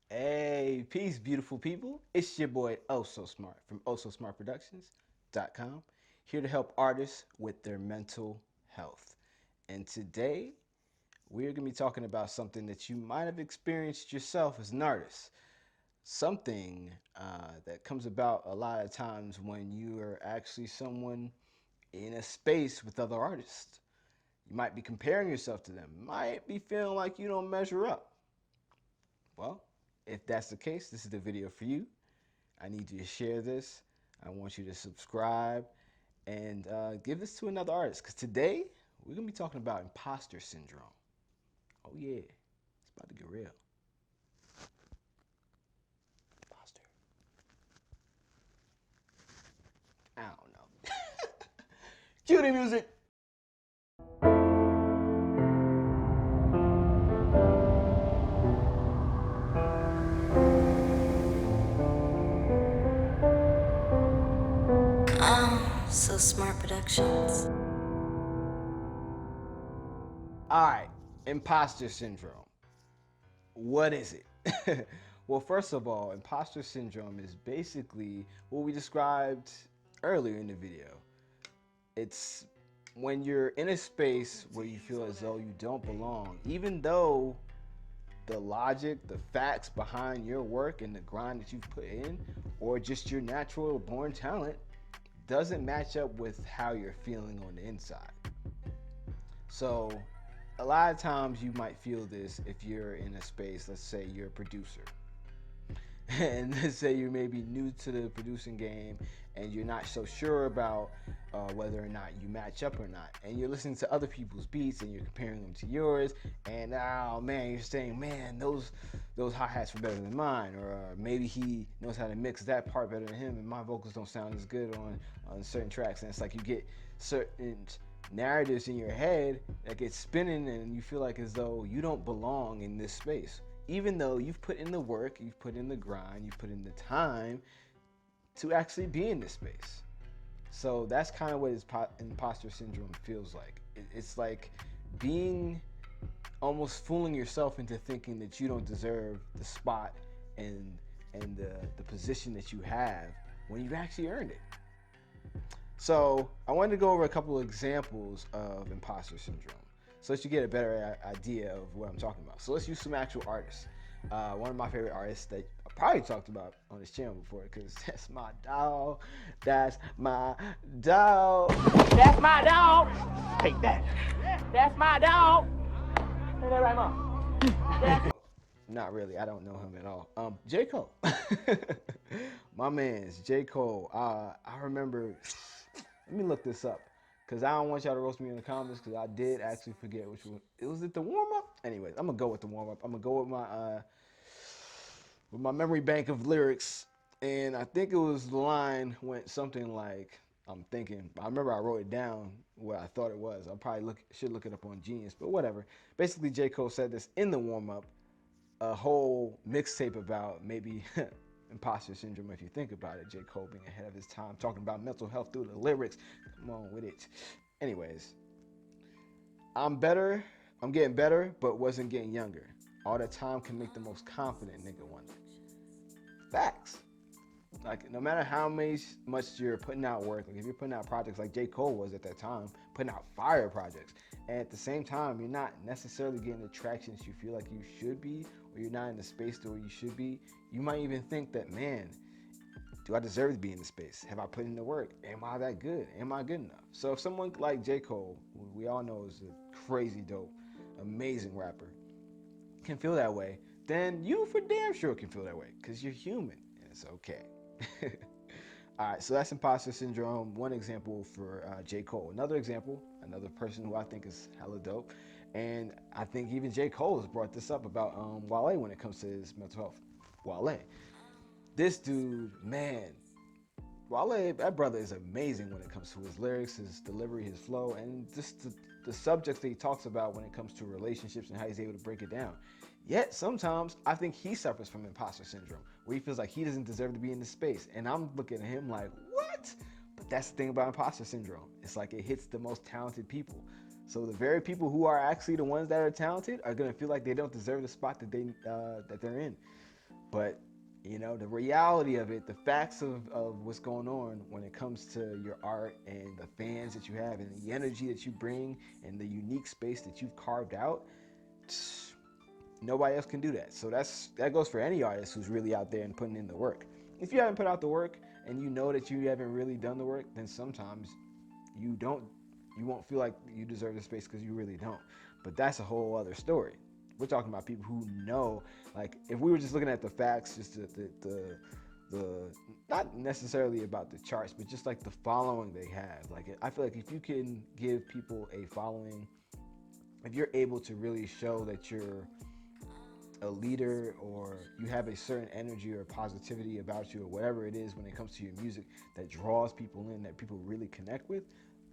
Hey, peace, beautiful people. It's your boy Oh So Smart from ohsosmartproductions.com, here to help artists with their mental health. And today, we're going to be talking about something that you might have experienced yourself as an artist. Something that comes about a lot of times when you are actually someone in a space with other artists. You might be comparing yourself to them, might be feeling like you don't measure up. Well, if that's the case, this is the video for you. I need you to share this. I want you to subscribe and give this to another artist. Because today, we're going to be talking about imposter syndrome. Oh, yeah. It's about to get real. Imposter. I don't know. Cue the music. So Smart Productions. All right. Imposter syndrome. What is it? Well, first of all, imposter syndrome is basically what we described earlier in the video. It's when you're in a space where you feel as though you don't belong, even though the logic, the facts behind your work and the grind that you've put in, or just your natural or born talent, doesn't match up with how you're feeling on the inside. So, a lot of times you might feel this if you're in a space, let's say you're a producer, and let's say you may be new to the producing game and you're not so sure about whether or not you match up or not, and you're listening to other people's beats and you're comparing them to yours, and oh man, you're saying, man, those hi-hats were better than mine, or maybe he knows how to mix that part better than him and my vocals don't sound as good on certain tracks. And it's like you get certain narratives in your head that get spinning and you feel like as though you don't belong in this space, even though you've put in the work, you've put in the grind, you've put in the time to actually be in this space. So that's kind of what imposter syndrome feels like. It's like being almost fooling yourself into thinking that you don't deserve the spot and the position that you have when you've actually earned it. So I wanted to go over a couple of examples of imposter syndrome so that you get a better idea of what I'm talking about. So let's use some actual artists. One of my favorite artists that I probably talked about on this channel before, because that's my dog. That's my dog. That's my dog. Take that. That's my dog. Say that right, mom. Not really. I don't know him at all. J. Cole. My man's J. Cole. I remember. Let me look this up, because I don't want y'all to roast me in the comments, because I did actually forget which one. It was it the warm up? Anyways, I'm gonna go with the warm up. I'm gonna go with my memory bank of lyrics, and I think it was the line went something like, I'm thinking. I remember I wrote it down what I thought it was. I probably should look it up on Genius, but whatever. Basically, J. Cole said this in the warm up, a whole mixtape about maybe imposter syndrome if you think about it. J. Cole being ahead of his time, talking about mental health through the lyrics. Come on with it. Anyways, I'm better. I'm getting better, but wasn't getting younger. All the time can make the most confident nigga wonder. Facts. Like, no matter how much you're putting out work, like if you're putting out projects like J. Cole was at that time, putting out fire projects, and at the same time you're not necessarily getting the traction that you feel like you should be, or you're not in the space where you should be, you might even think that, man, do I deserve to be in the space? Have I put in the work? Am I that good? Am I good enough? So if someone like J. Cole, who we all know is a crazy dope, amazing rapper, can feel that way, then you for damn sure can feel that way, because you're human and it's okay. All right, so that's imposter syndrome. One example for J. Cole. Another example, another person who I think is hella dope, and I think even J. Cole has brought this up about Wale when it comes to his mental health. Wale, this dude, man, Wale, that brother is amazing when it comes to his lyrics, his delivery, his flow, and just the subjects that he talks about when it comes to relationships and how he's able to break it down. Yet sometimes I think he suffers from imposter syndrome, where he feels like he doesn't deserve to be in this space. And I'm looking at him like, what? But that's the thing about imposter syndrome. It's like it hits the most talented people. So the very people who are actually the ones that are talented are gonna feel like they don't deserve the spot that they're in. But you know, the reality of it, the facts of what's going on when it comes to your art and the fans that you have and the energy that you bring and the unique space that you've carved out, nobody else can do that. So that goes for any artist who's really out there and putting in the work. If you haven't put out the work and you know that you haven't really done the work, then sometimes you won't feel like you deserve the space because you really don't. But that's a whole other story. We're talking about people who know. Like if we were just looking at the facts, just the not necessarily about the charts, but just like the following they have. Like I feel like if you can give people a following, if you're able to really show that you're a leader or you have a certain energy or positivity about you or whatever it is when it comes to your music that draws people in, that people really connect with,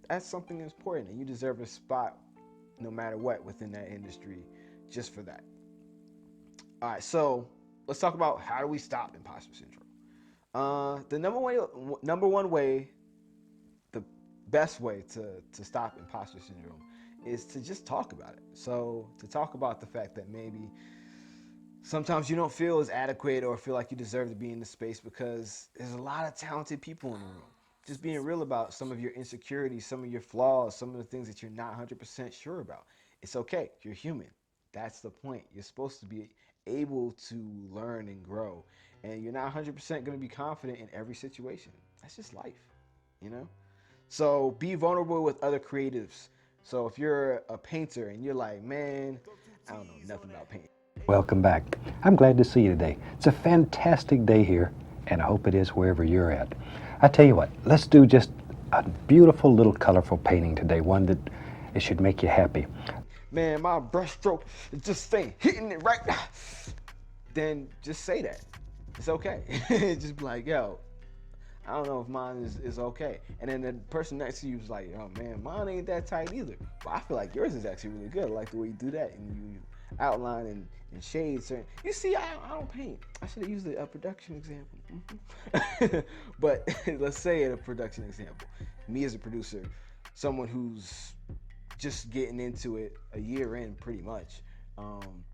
that's something important, and you deserve a spot no matter what within that industry just for that. All right, so let's talk about how do we stop imposter syndrome. The number one way, the best way to stop imposter syndrome is to just talk about it. So to talk about the fact that maybe sometimes you don't feel as adequate or feel like you deserve to be in the space because there's a lot of talented people in the room. Just being real about some of your insecurities, some of your flaws, some of the things that you're not 100% sure about. It's okay. You're human. That's the point. You're supposed to be able to learn and grow. And you're not 100% going to be confident in every situation. That's just life, you know? So be vulnerable with other creatives. So if you're a painter and you're like, man, I don't know nothing about painting. Welcome back. I'm glad to see you today. It's a fantastic day here, and I hope it is wherever you're at. I tell you what, let's do just a beautiful little colorful painting today, one that it should make you happy. Man, my brushstroke is just saying hitting it right now. Then just say that. It's okay. Just be like, yo, I don't know if mine is okay. And then the person next to you is like, oh man, mine ain't that tight either. But I feel like yours is actually really good. I like the way you do that and you outline and shade certain. You see, I don't paint. I should have used a production example. But let's say a production example. Me as a producer, someone who's just getting into it a year in pretty much. Um,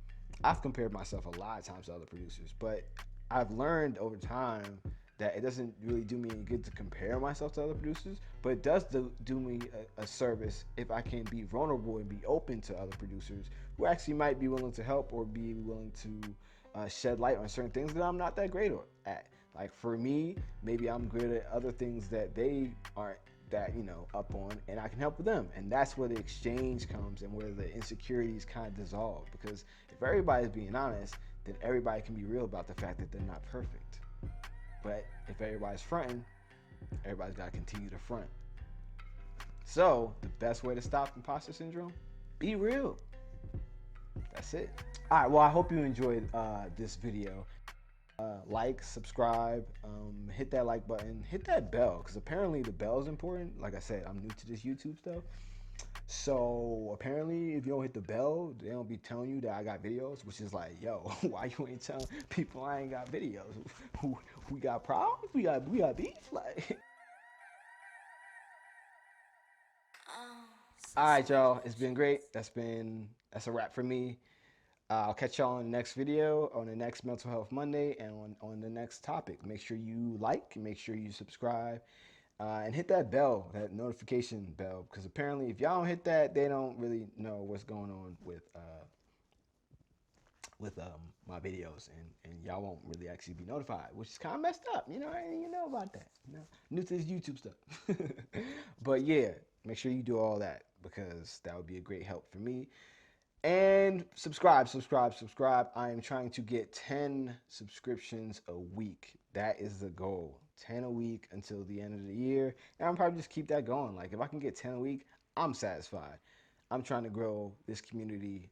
I've compared myself a lot of times to other producers, but I've learned over time that it doesn't really do me any good to compare myself to other producers, but it does do me a service if I can be vulnerable and be open to other producers who actually might be willing to help or be willing to shed light on certain things that I'm not that great at. Like for me, maybe I'm good at other things that they aren't that up on, and I can help with them, and that's where the exchange comes and where the insecurities kind of dissolve, because if everybody's being honest, then everybody can be real about the fact that they're not perfect. But if everybody's fronting, everybody's got to continue to front. So the best way to stop imposter syndrome, be real. That's it. All right, well, I hope you enjoyed this video. Like, subscribe, hit that like button, hit that bell, because apparently the bell is important. Like I said, I'm new to this YouTube stuff. So apparently if you don't hit the bell, they don't be telling you that I got videos, which is like, yo, why you ain't telling people I ain't got videos? We got problems? We got beef? Like, all right, y'all, it's been great. That's a wrap for me. I'll catch y'all on the next video, on the next Mental Health Monday, and on the next topic. Make sure you like, make sure you subscribe, and hit that bell, that notification bell, because apparently if y'all don't hit that, they don't really know what's going on with my videos, and y'all won't really actually be notified, which is kind of messed up. I didn't even know about that. New to this YouTube stuff. But yeah, make sure you do all that because that would be a great help for me. And subscribe, subscribe, subscribe. I am trying to get 10 subscriptions a week. That is the goal. 10 a week until the end of the year. And I'm probably just keep that going. Like if I can get 10 a week, I'm satisfied. I'm trying to grow this community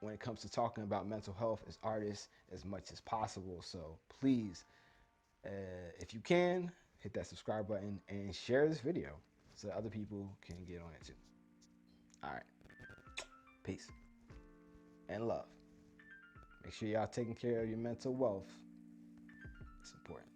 when it comes to talking about mental health as artists as much as possible. So please, if you can, hit that subscribe button and share this video so other people can get on it too. All right. Peace and love. Make sure y'all taking care of your mental wealth. It's important.